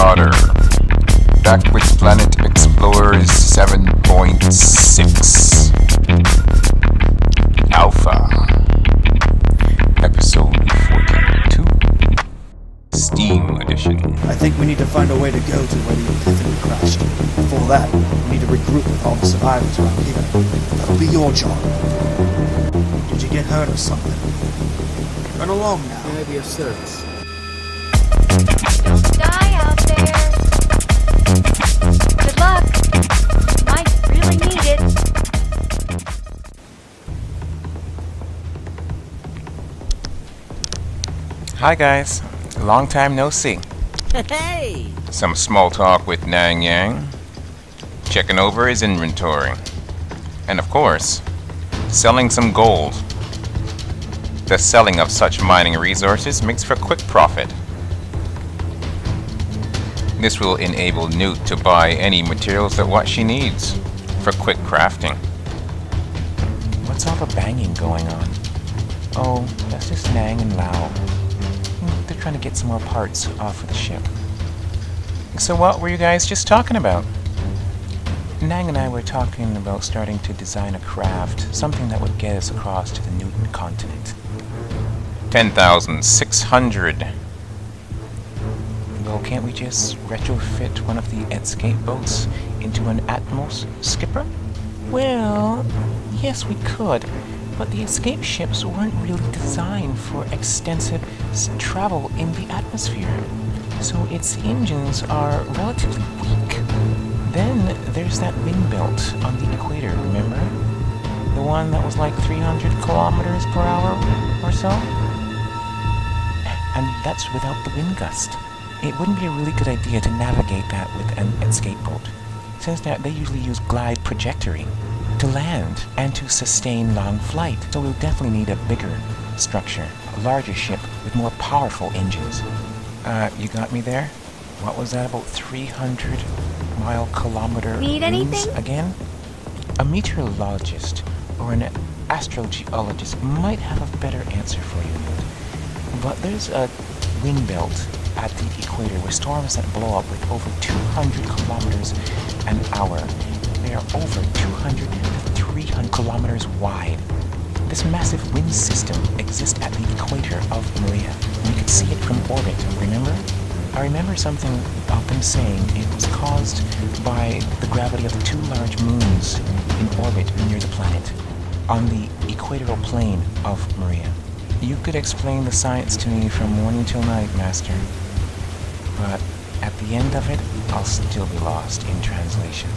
Marauder. Back with Planet Explorers 7.6 Alpha. Episode 42. Steam Edition. I think we need to find a way to go to where the Epiphany crashed. Before that, we need to regroup with all the survivors around here. That'll be your job. Did you get hurt or something? Run along now. May I be of service? Don't die out there. Good luck. Might really need it. Hi guys. Long time no see. Hey! Some small talk with Nang Yang. Checking over his inventory. And of course, selling some gold. The selling of such mining resources makes for quick profit. This will enable Newt to buy any materials that what she needs for quick crafting. What's all the banging going on? Oh, that's just Nang and Lao. They're trying to get some more parts off of the ship. So what were you guys just talking about? Nang and I were talking about starting to design a craft, something that would get us across to the Newton continent. 10,600. Well, can't we just retrofit one of the escape boats into an Atmos skipper? Well, yes we could, but the escape ships weren't really designed for extensive travel in the atmosphere, so its engines are relatively weak. Then there's that wind belt on the equator, remember? The one that was like 300 kilometers per hour or so? And that's without the wind gust. It wouldn't be a really good idea to navigate that with an escape boat, since they usually use glide trajectory to land and to sustain long flight. So we'll definitely need a bigger structure, a larger ship with more powerful engines. You got me there? What was that, about 300 kilometer Need anything? again? A meteorologist or an astrogeologist might have a better answer for you. But there's a wind belt at the equator where storms that blow up with over 200 kilometers an hour. They are over 200 to 300 kilometers wide. This massive wind system exists at the equator of Maria. We could see it from orbit, remember? I remember something about them saying it was caused by the gravity of the two large moons in orbit near the planet on the equatorial plane of Maria. You could explain the science to me from morning till night, Master. But at the end of it, I'll still be lost in translation.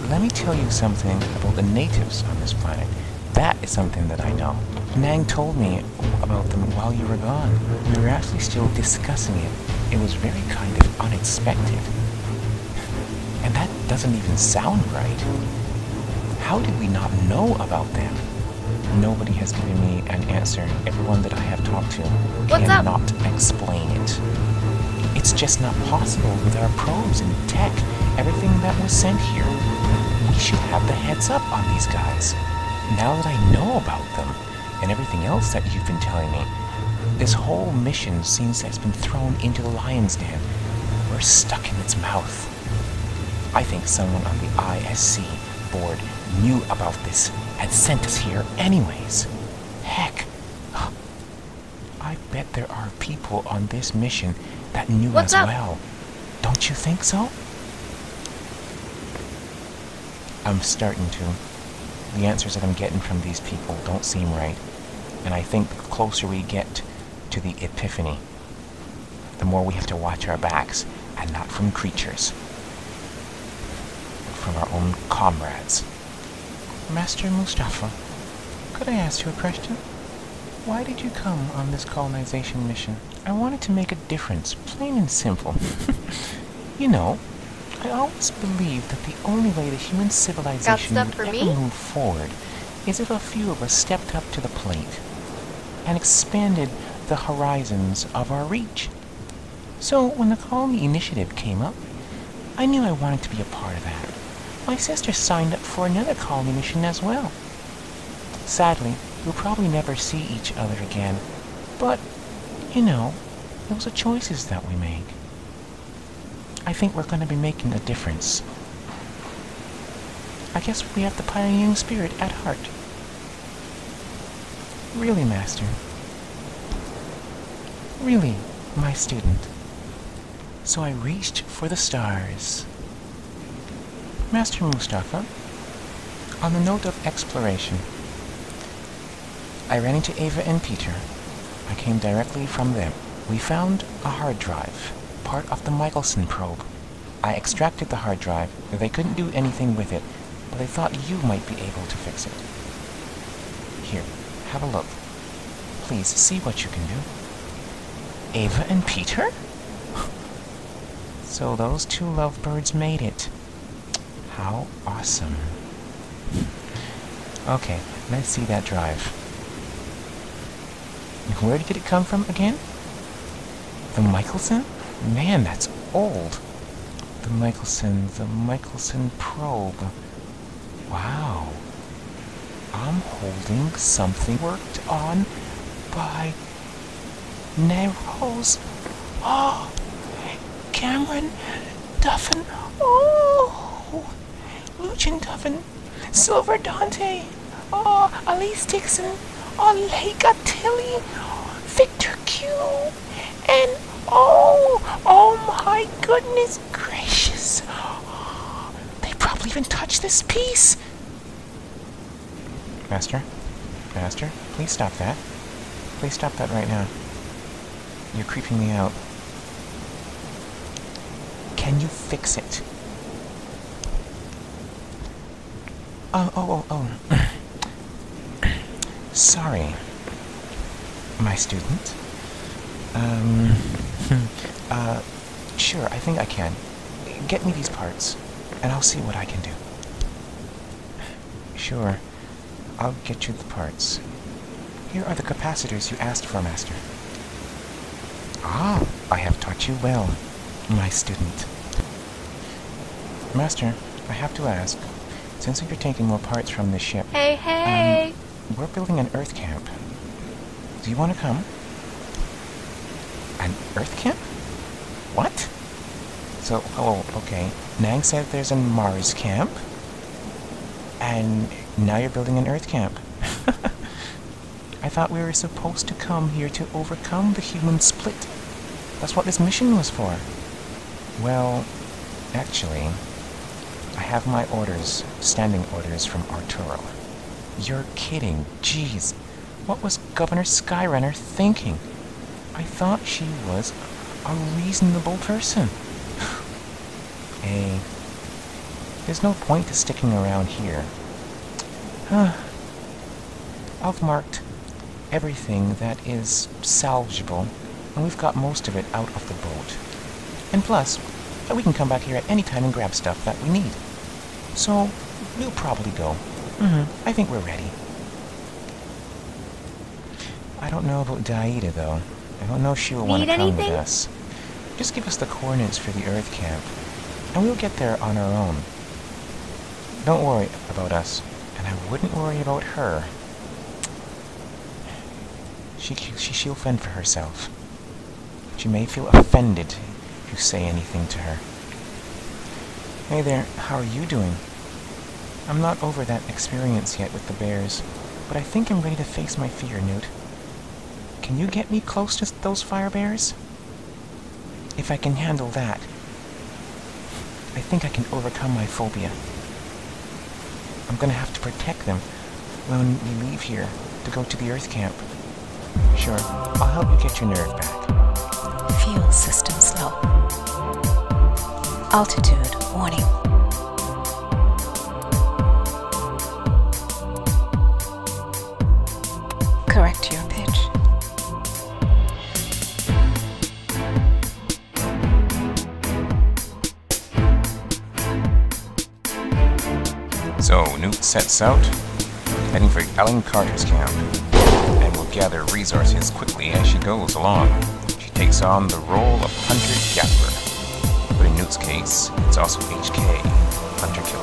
Let me tell you something about the natives on this planet. That is something that I know. Nang told me about them while you were gone. We were actually still discussing it. It was very kind of unexpected. And that doesn't even sound right. How did we not know about them? Nobody has given me an answer. Everyone that I have talked to cannot explain it. It's just not possible with our probes and tech, everything that was sent here. We should have the heads up on these guys. Now that I know about them, and everything else that you've been telling me, this whole mission seems to have been thrown into the lion's den. We're stuck in its mouth. I think someone on the ISC board knew about this and sent us here anyways. Heck, I bet there are people on this mission that knew What's as up? well. Don't you think so? I'm starting to. The answers that I'm getting from these people don't seem right. And I think the closer we get to the Epiphany, the more we have to watch our backs, and not from creatures, but from our own comrades. Master Mustafa, could I ask you a question? Why did you come on this colonization mission? I wanted to make a difference, plain and simple. You know, I always believed that the only way the human civilization would ever move forward is if a few of us stepped up to the plate and expanded the horizons of our reach. So when the colony initiative came up, I knew I wanted to be a part of that. My sister signed up for another colony mission as well. Sadly, we'll probably never see each other again, but, you know, those are choices that we make. I think we're going to be making a difference. I guess we have the pioneering spirit at heart. Really, Master. Really, my student. So I reached for the stars. Master Mustafa, on the note of exploration, I ran into Ava and Peter. I came directly from them. We found a hard drive, part of the Michelson probe. I extracted the hard drive. They couldn't do anything with it, but they thought you might be able to fix it. Here, have a look. Please, see what you can do. Ava and Peter? So those two lovebirds made it. How awesome. Okay, let's see that drive. Where did it come from again? The Michelson? Man, that's old. The Michelson probe. Wow. I'm holding something worked on by Nero's. Oh, Cameron Duffin. Oh, Lucian Duffin. Silver Dante. Oh, Elise Dixon. Oh, Lake Tilly. Victor Q. And oh my goodness gracious. They probably even touched this piece. Master, please stop that. Please stop that right now. You're creeping me out. Can you fix it? Oh. Sorry, my student. Sure, I think I can. Get me these parts, and I'll see what I can do. Sure, I'll get you the parts. Here are the capacitors you asked for, Master. Ah, I have taught you well, my student. Master, I have to ask, since you're taking more parts from this ship... Hey! We're building an Earth camp. Do you want to come? An Earth camp? What? So, okay. Nang said there's a Mars camp, and now you're building an Earth camp. I thought we were supposed to come here to overcome the human split. That's what this mission was for. Well, actually, I have my orders, standing orders from Arturo. You're kidding. Jeez. What was Governor Skyrunner thinking? I thought she was a reasonable person. Hey, there's no point to sticking around here. I've marked everything that is salvageable, and we've got most of it out of the boat. And plus, we can come back here at any time and grab stuff that we need. So, we'll probably go. I think we're ready. I don't know about Daida, though. I don't know if she'll want to come with us. Just give us the coordinates for the Earth camp, and we'll get there on our own. Don't worry about us, and I wouldn't worry about her. She'll fend for herself. She may feel offended if you say anything to her. Hey there, how are you doing? I'm not over that experience yet with the bears, but I think I'm ready to face my fear, Newt. Can you get me close to those fire bears? If I can handle that, I think I can overcome my phobia. I'm gonna have to protect them when we leave here to go to the Earth camp. Sure, I'll help you get your nerve back. Fuel systems low. Altitude warning. Correct your pitch. So, Newt sets out, heading for Alan Carter's camp, and will gather resources quickly as she goes along. She takes on the role of hunter-gatherer, but in Newt's case, it's also HK, hunter-killer.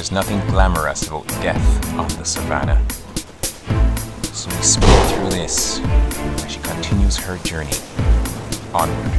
There's nothing glamorous about death on the savannah. So we speed through this as she continues her journey onward.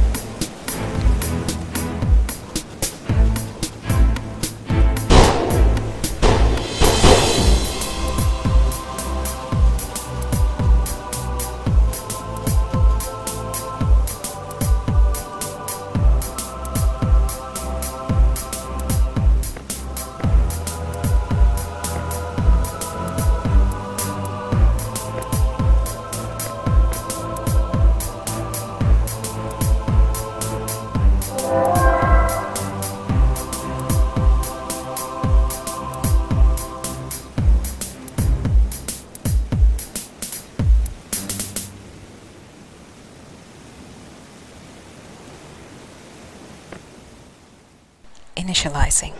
Initializing.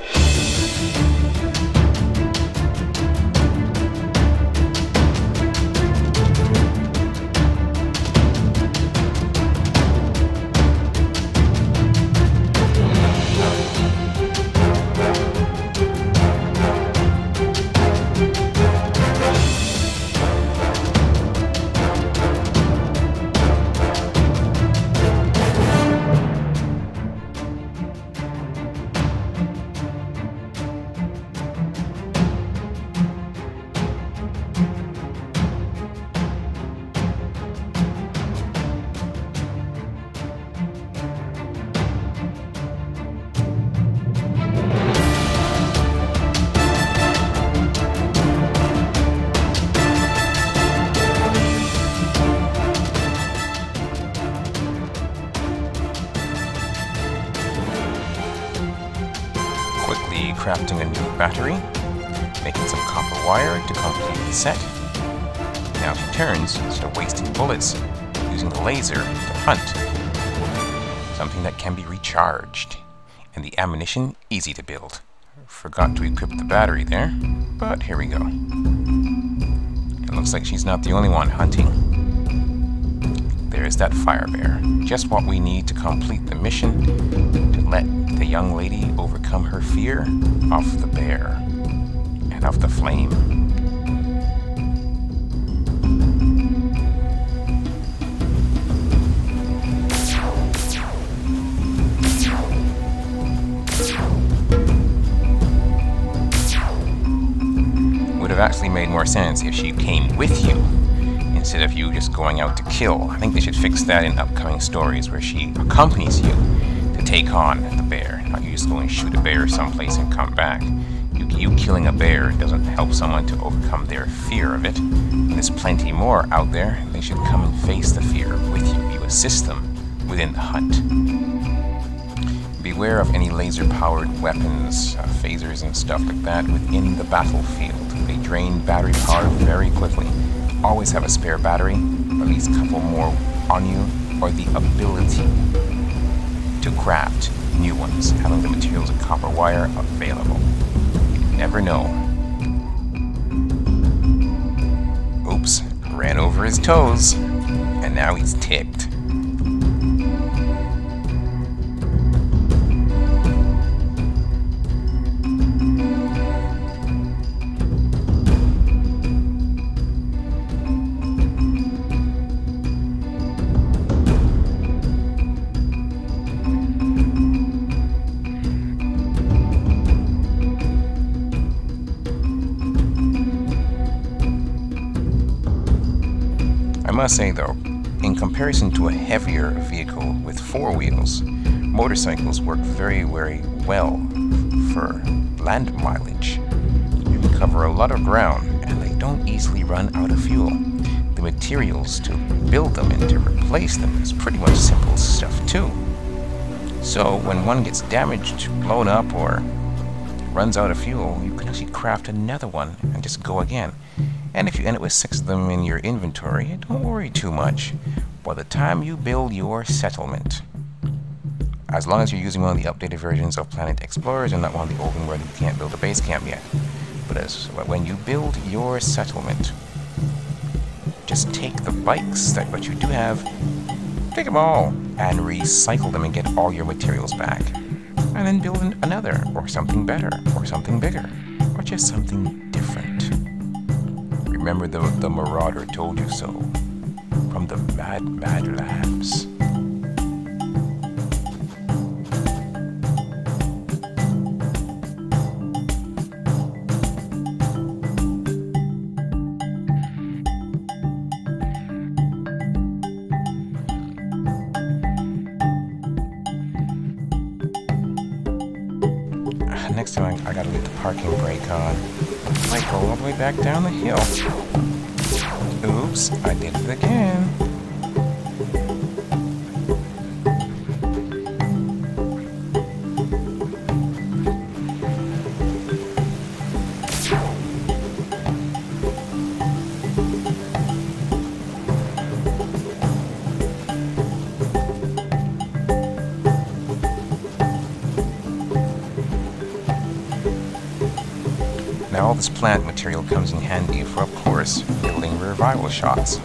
Crafting a new battery, making some copper wire to complete the set. Now she turns, instead of wasting bullets, using the laser to hunt. Something that can be recharged, and the ammunition easy to build. Forgot to equip the battery there, but here we go. It looks like she's not the only one hunting. There's that fire bear, just what we need to complete the mission to let the young lady overcome her fear of the bear and of the flame. Would have actually made more sense if she came with you instead of you just going out to kill. I think they should fix that in upcoming stories where she accompanies you to take on the bear. Not you just go and shoot a bear someplace and come back. You killing a bear doesn't help someone to overcome their fear of it. And there's plenty more out there. They should come and face the fear with you. You assist them within the hunt. Beware of any laser-powered weapons, phasers and stuff like that within the battlefield. They drain battery power very quickly. Always have a spare battery, at least a couple more on you, or the ability to craft new ones, having the materials and copper wire available. You never know. Oops, ran over his toes, and now he's ticked. I must say though, in comparison to a heavier vehicle with 4 wheels, motorcycles work very, very well for land mileage. You can cover a lot of ground and they don't easily run out of fuel. The materials to build them and to replace them is pretty much simple stuff too. So when one gets damaged, blown up, or runs out of fuel, you can actually craft another one and just go again. And if you end up with 6 of them in your inventory, don't worry too much. By the time you build your settlement, as long as you're using one of the updated versions of Planet Explorers and not one of the old ones where you can't build a base camp yet. But when you build your settlement, just take the bikes that what you do have, take them all, and recycle them and get all your materials back. And then build another, or something better, or something bigger, or just something different? Remember the Marauder told you so. From the Mad Labs. Next time I gotta leave the parking brake on. Might go all the way back down the hill. Oops, I did it again. Now all this plant material comes in handy for, of course, building revival shots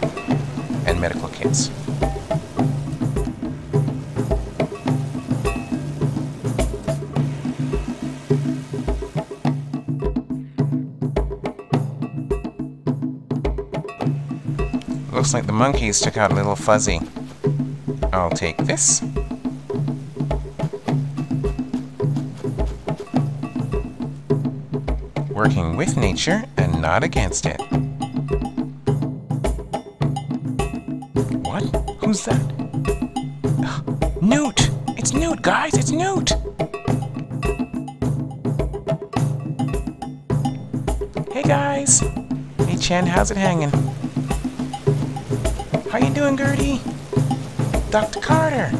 and medical kits. Looks like the monkeys took out a little fuzzy. I'll take this. Working with nature and not against it. What? Who's that? Newt! It's Newt, guys! It's Newt! Hey, guys! Hey, Chen, how's it hanging? How you doing, Gertie? Dr. Carter!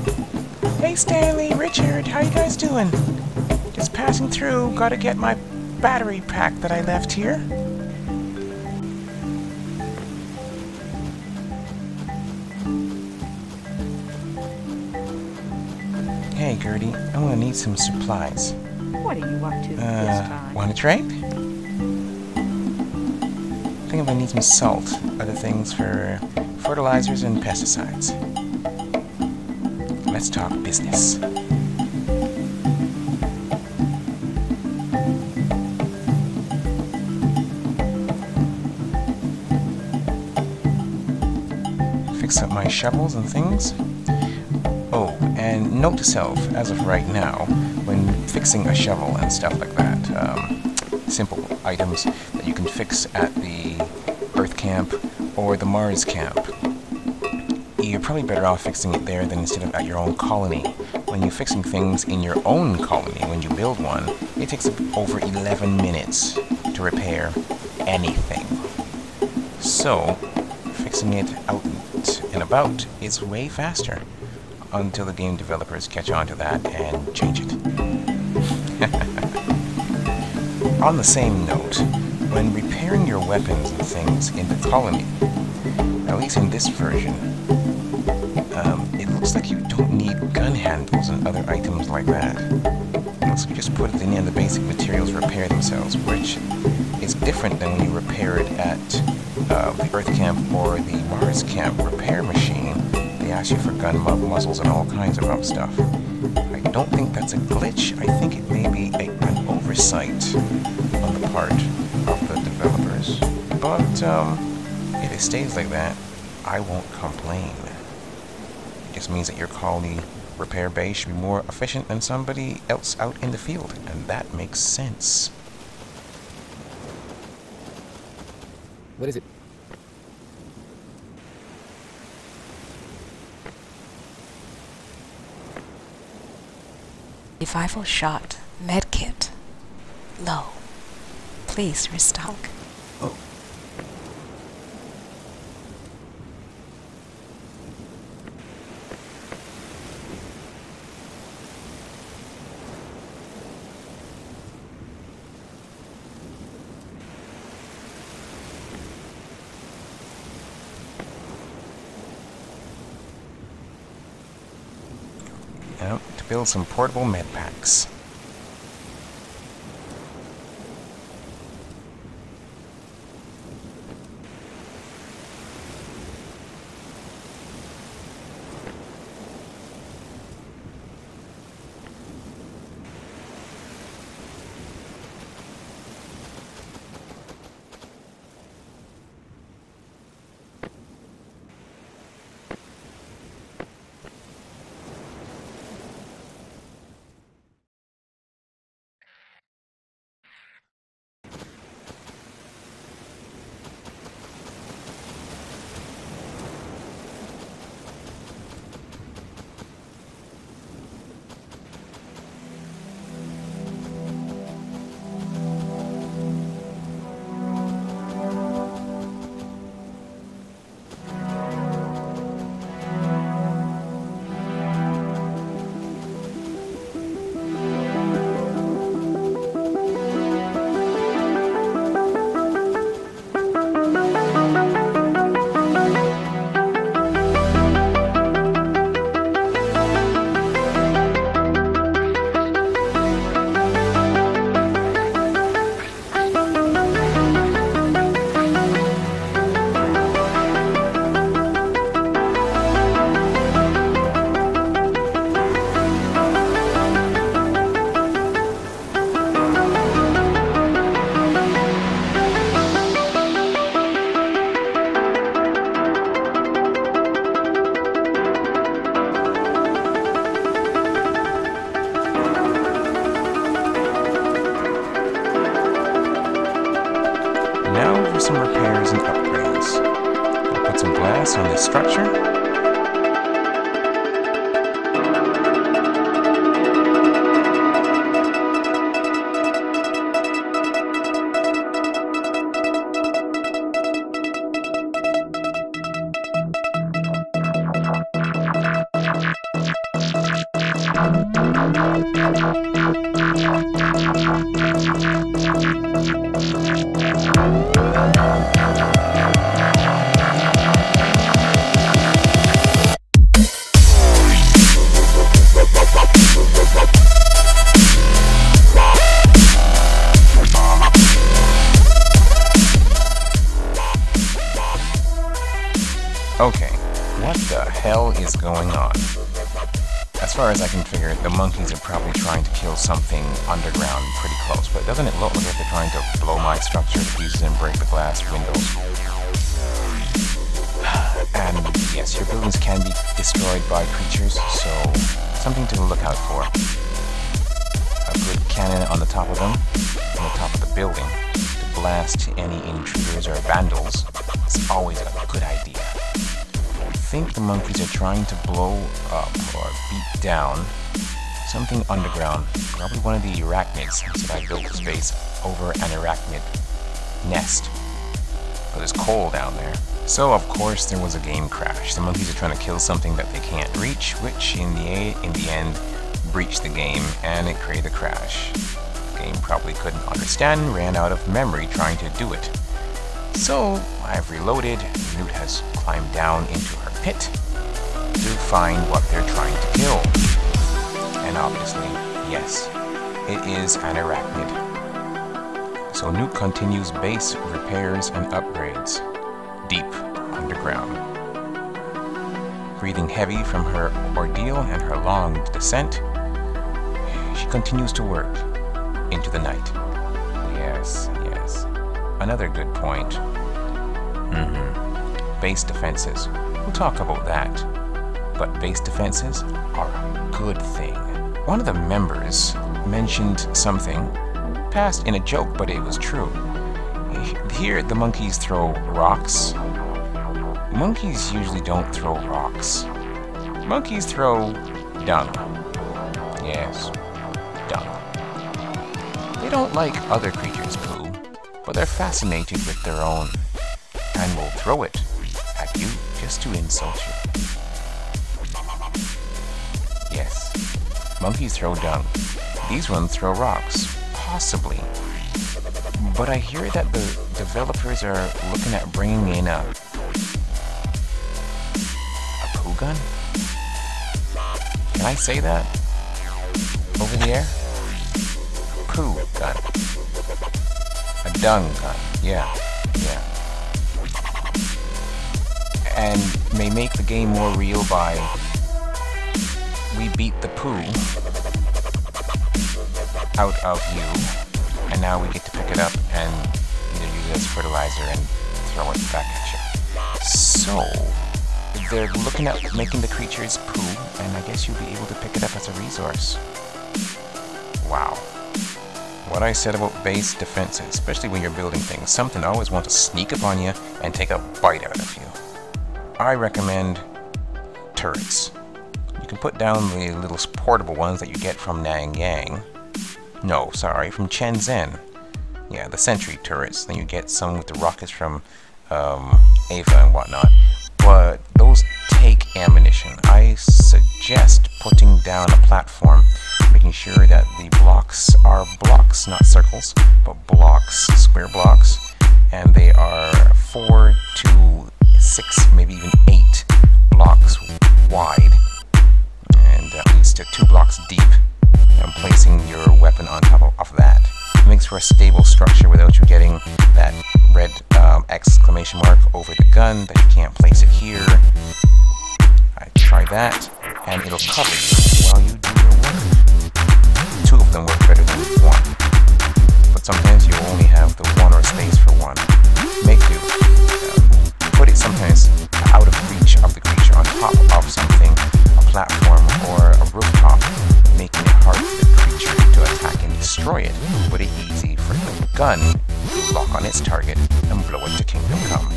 Hey, Stanley, Richard, how you guys doing? Just passing through, gotta get my battery pack that I left here. Hey, Gertie, I'm gonna need some supplies. What are you up to this time? Want to trade? I think I'm gonna need some salt, other things for fertilizers and pesticides. Let's talk business. Fix up my shovels and things. Oh, and note to self, as of right now, when fixing a shovel and stuff like that, simple items that you can fix at the Earth camp or the Mars camp, you're probably better off fixing it there than instead of at your own colony. When you're fixing things in your own colony, when you build one, it takes over 11 minutes to repair anything. So, fixing it out and about is way faster until the game developers catch on to that and change it. On the same note, when repairing your weapons and things in the colony, at least in this version, it looks like you don't need gun handles and other items like that. It looks like you just put it in and the basic materials repair themselves, which is different than when you repair it at the Earth camp or the Mars camp repair machine. They ask you for gun muzzles and all kinds of other stuff. I don't think that's a glitch. I think it may be an oversight on the part of the developers. But if it stays like that, I won't complain. It just means that your colony repair bay should be more efficient than somebody else out in the field, and that makes sense. What is it? Revival shot. Medkit. Low. Please restock. Oh. Now, to build some portable med packs. for some repairs and upgrades. I'll put some glass on this structure. Okay, what the hell is going on? As far as I can figure, the monkeys are probably trying to kill something underground pretty close, but doesn't it look like they're trying to blow my structure to pieces and break the glass windows? And yes, your buildings can be destroyed by creatures, so something to look out for. A good cannon on the top of them, on the top of the building, to blast any intruders or vandals is always a good idea. I think the monkeys are trying to blow up or beat down something underground, probably one of the arachnids, so I built this base over an arachnid nest. But it's cold down there. So of course there was a game crash. The monkeys are trying to kill something that they can't reach, which in the end breached the game and it created a crash. The game probably couldn't understand, ran out of memory trying to do it. So I've reloaded. Newt has climbed down into her pit to find what they're trying to kill. And obviously, yes, it is an arachnid. So Newt continues base repairs and upgrades, deep underground. Breathing heavy from her ordeal and her long descent, she continues to work into the night. Yes, yes. Another good point. Base defenses. We'll talk about that. But base defenses are a good thing. One of the members mentioned something, passed in a joke, but it was true. Here, the monkeys throw rocks. Monkeys usually don't throw rocks. Monkeys throw dung. Yes, dung. They don't like other creatures' poo, but they're fascinated with their own, and will throw it at you just to insult you. Yes, monkeys throw dung. These ones throw rocks, possibly. But I hear that the developers are looking at bringing in a poo gun? Can I say that? Over the air? Poo gun. A dung gun. Yeah. And may make the game more real by we beat the poo out of you, and now we get to pick it up and either use it as fertilizer and throw it back at you. So they're looking at making the creatures poo, and I guess you'll be able to pick it up as a resource. Wow. What I said about base defenses, especially when you're building things, something always wants to sneak up on you and take a bite out of you. I recommend turrets. You can put down the little portable ones that you get from Nangyang. No, sorry, from Shenzhen. Yeah, the sentry turrets. Then you get some with the rockets from Ava and whatnot. But those take ammunition. I suggest putting down a platform, making sure that the blocks are blocks, not circles, but blocks, square blocks, and they are 4 to 6, maybe even 8 blocks wide, and at least 2 blocks deep, and placing your weapon on top of that. It makes for a stable structure without you getting that red exclamation mark over the gun that you can't place it here. I try that, and it'll cover you while you do your work. 2 of them work better than 1, but sometimes you only have the 1 or space for 1. Make do. Put it sometimes out of reach of the creature, on top of something, a platform or a rooftop, making it hard for the creature to attack and destroy it, but it easy for the gun to lock on its target, and blow it to Kingdom Come.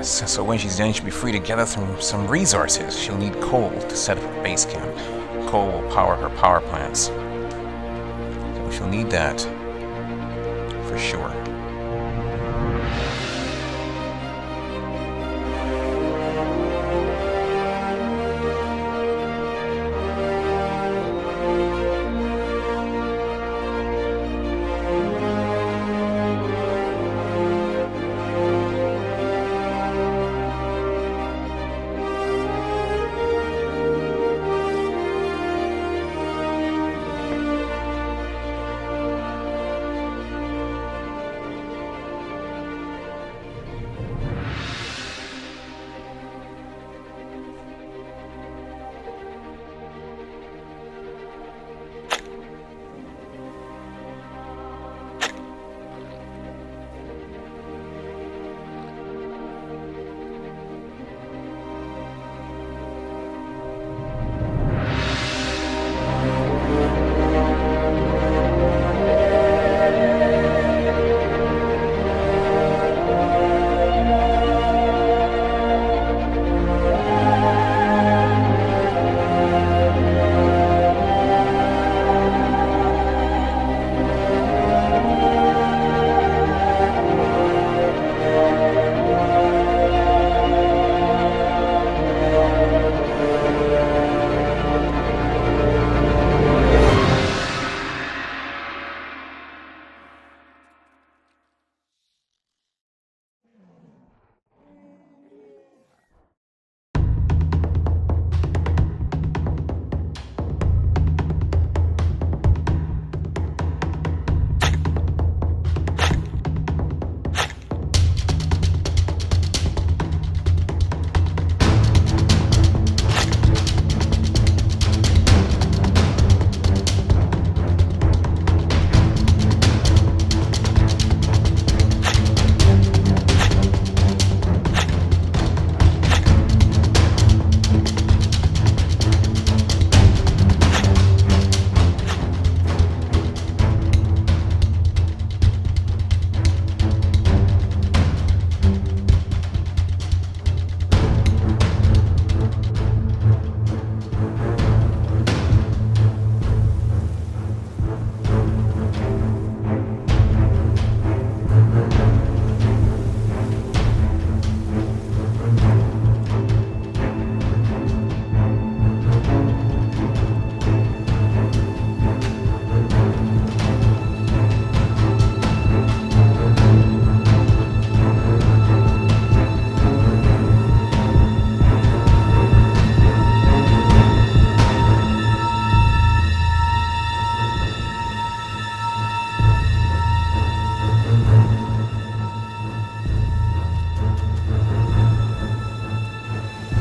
So when she's done, she'll be free to gather some resources. She'll need coal to set up a base camp. Coal will power her power plants. So she'll need that for sure.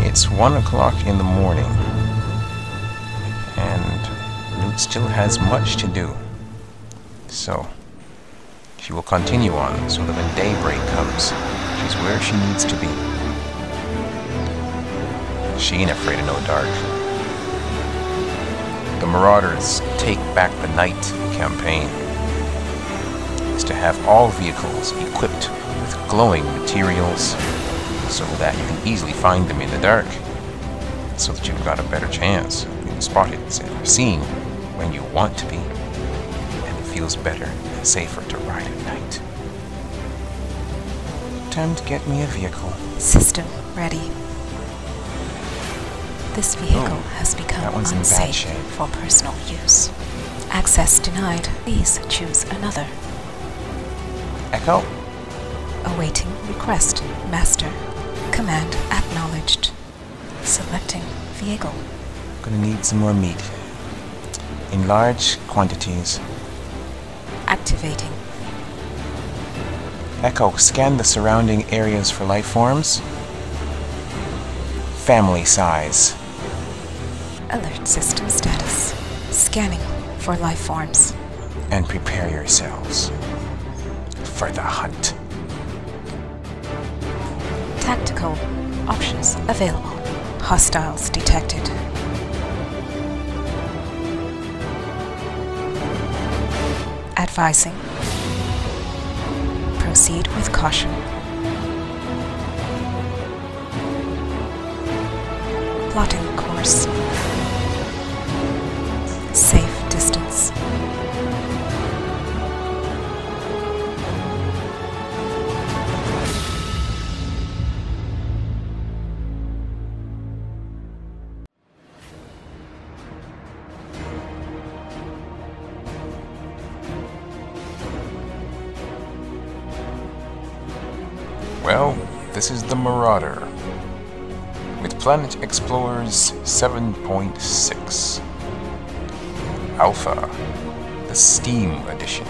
It's 1 o'clock in the morning, and Newt still has much to do. So, she will continue on so that when daybreak comes, she's where she needs to be. She ain't afraid of no dark. The Marauders' Take Back the Night campaign is to have all vehicles equipped with glowing materials so that you can easily find them in the dark, so that you've got a better chance of being spotted and seen when you want to be, and it feels better and safer to ride at night. Time to get me a vehicle. System ready. This vehicle has become that one's in bad unsafe shape. for personal use. Access denied. Please choose another. Echo? Awaiting request. Master. Command acknowledged. Selecting vehicle. Gonna need some more meat. In large quantities. Activating. Echo, scan the surrounding areas for life forms. Family size. Alert system status. Scanning for life forms. And prepare yourselves for the hunt. Tactical options available. Hostiles detected. Advising. Proceed with caution. Plotting course. Safe distance. Well, this is the Marauder, with Planet Explorers 7.6. Alpha, the Steam Edition.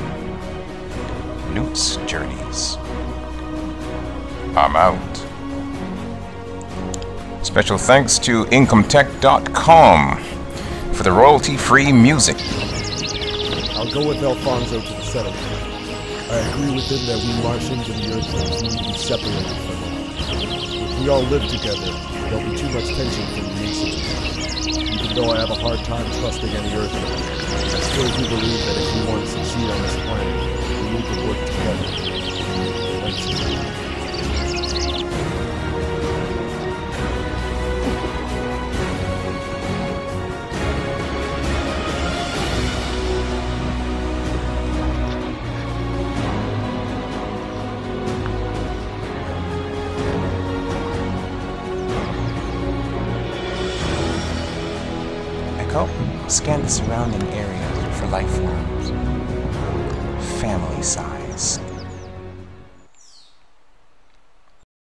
Newt's Journeys. I'm out. Special thanks to IncomeTech.com for the royalty-free music. I'll go with Alfonso to the settlement. I agree with him that we Martians and the Earthlings need to be separated from them. If we all live together, there'll be too much tension from the incident. Even though I have a hard time trusting any Earthling, I still do believe that if we want to succeed on this planet, we need to work together. Thanks. Scan the surrounding area for life forms. Family size.